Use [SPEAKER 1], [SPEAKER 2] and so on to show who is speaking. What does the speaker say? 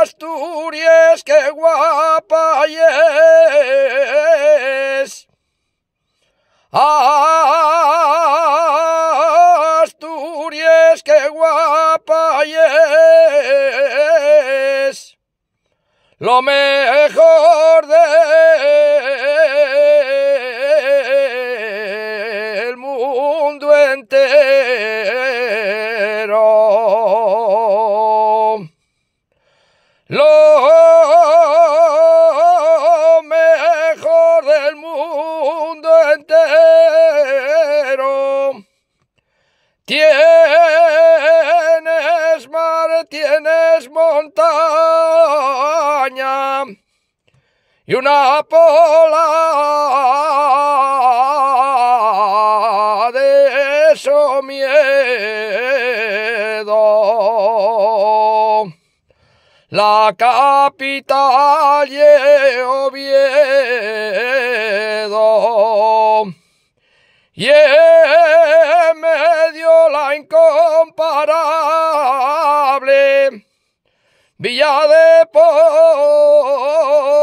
[SPEAKER 1] Asturias, qué guapa es. Asturias, qué guapa es. Lo mejor del mundo entero. Lo mejor del mundo entero. Tienes mar, tienes montaña y una pola de eso miedo. La capital y Oviedo y en medio la incomparable Villa de Pol